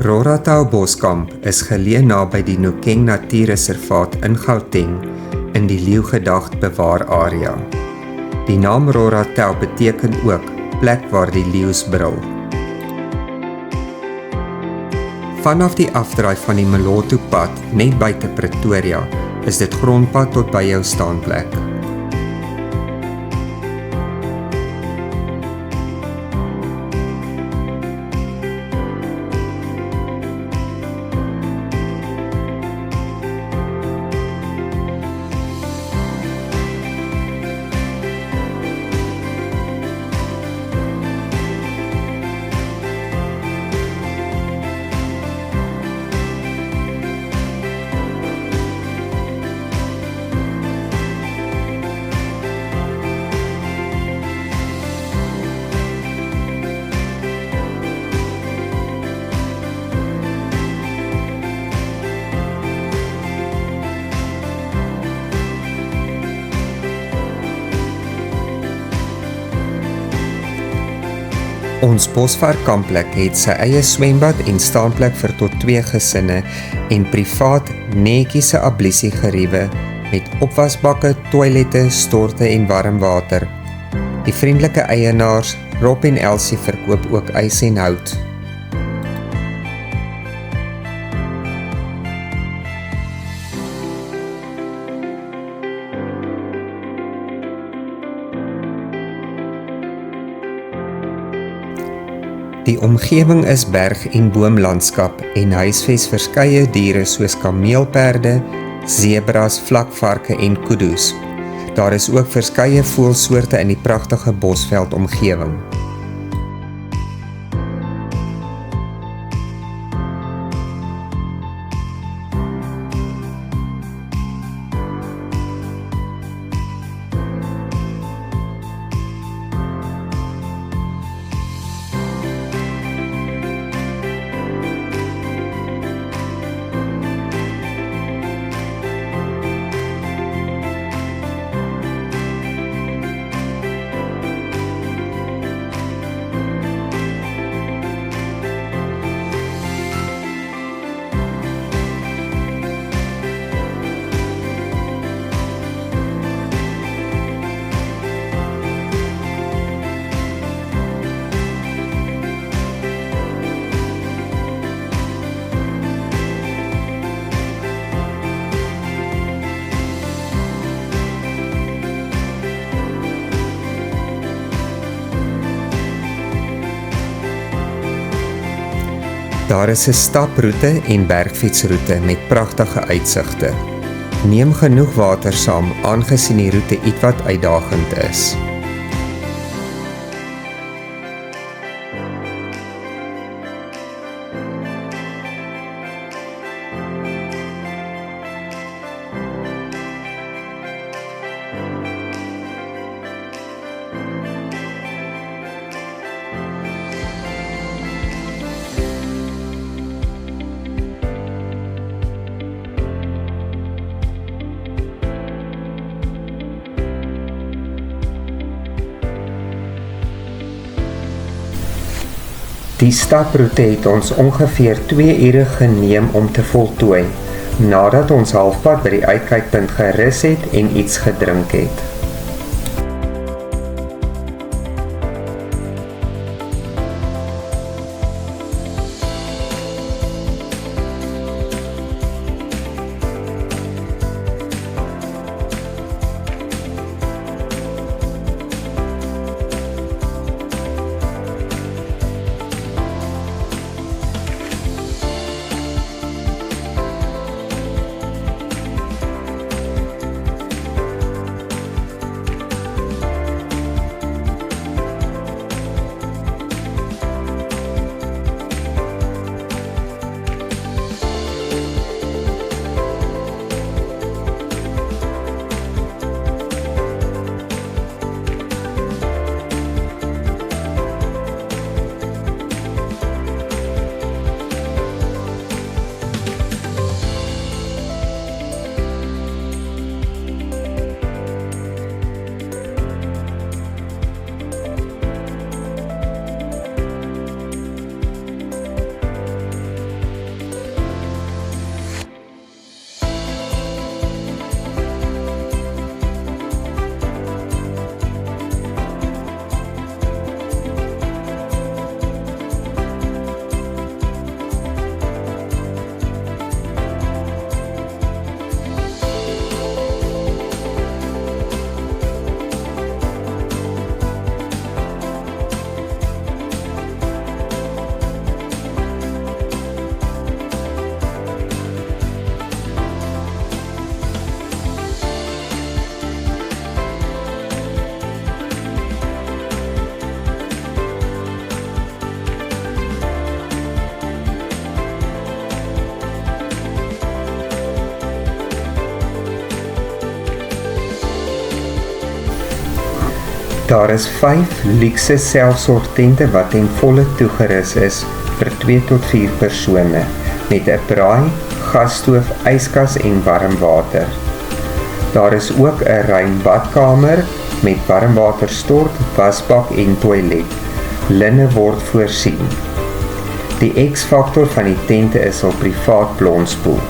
Roratau Boskamp is geleë naby die Nokeng Natuurreservaat in Gauteng in die leeugedag bewaararea. Die naam Roratau beteken ook plek waar die leeu's brul. Vanaf die afdraai van die Moloto pad net buite Pretoria is dit grondpad tot by jou staanplek. Ons Bosvarkkamplek het sy eie swembad en staanplek vir tot 2 gesinne en privaat netjiese ablisiegeriewe met opwasbakke, toilette, storte en warm water. Die vriendelike eienaars, Rob en Elsie, verkoop ook ys en hout. Die omgewing is berg- en boomlandskap en huisves verskeie diere soos kameelperde, zebras, vlakvarke en kudu's. Daar is ook verskeie voëlsoorte in die pragtige Bosveld omgewing. Daar is 'n staproete en bergfietsroete met pragtige uitsigte. Neem genoeg water saam, aangesien die roete ietwat uitdagend is. Die staproete het ons ongeveer 2 ure geneem om te voltooi, nadat ons halfpad by die uitkykpunt gerus het en iets gedrink het. Daar is 5 luukse selfsorgtente wat ten volle toegerus is vir 2 tot 4 persone, met 'n braai, gasstoof, yskas en warm water. Daar is ook 'n ruim badkamer met warmwaterstort, wasbak en toilet. Linne word voorsien. Die X-faktor van die tente is 'n privaat blonspoel.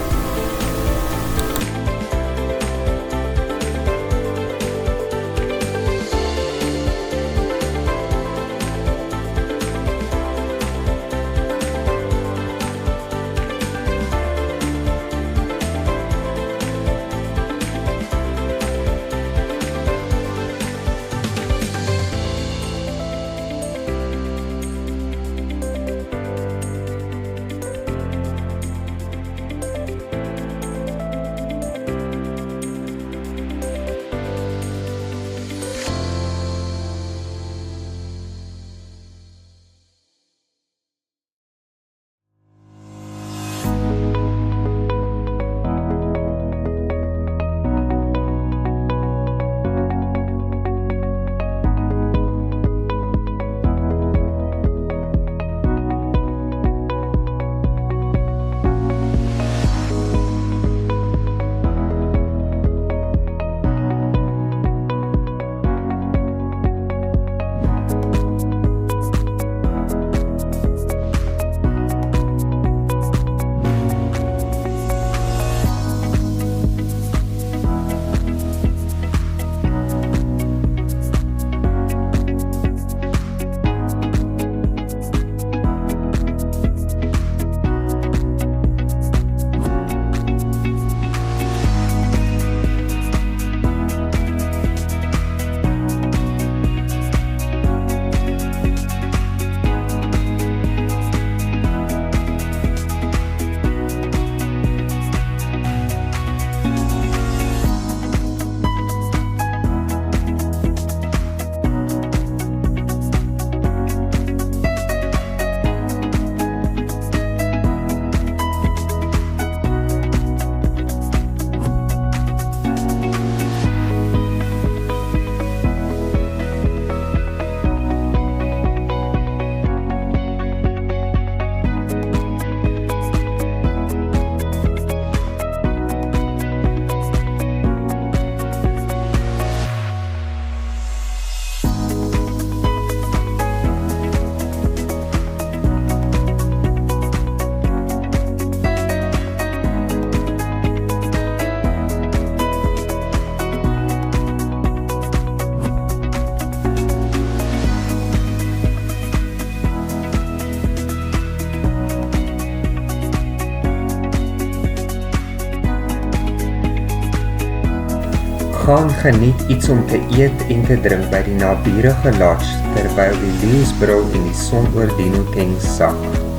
Gaan geniet iets om te eet en te drink by die naburige lodge terwyl die leeu's brul en die son oor Dinoteng sak.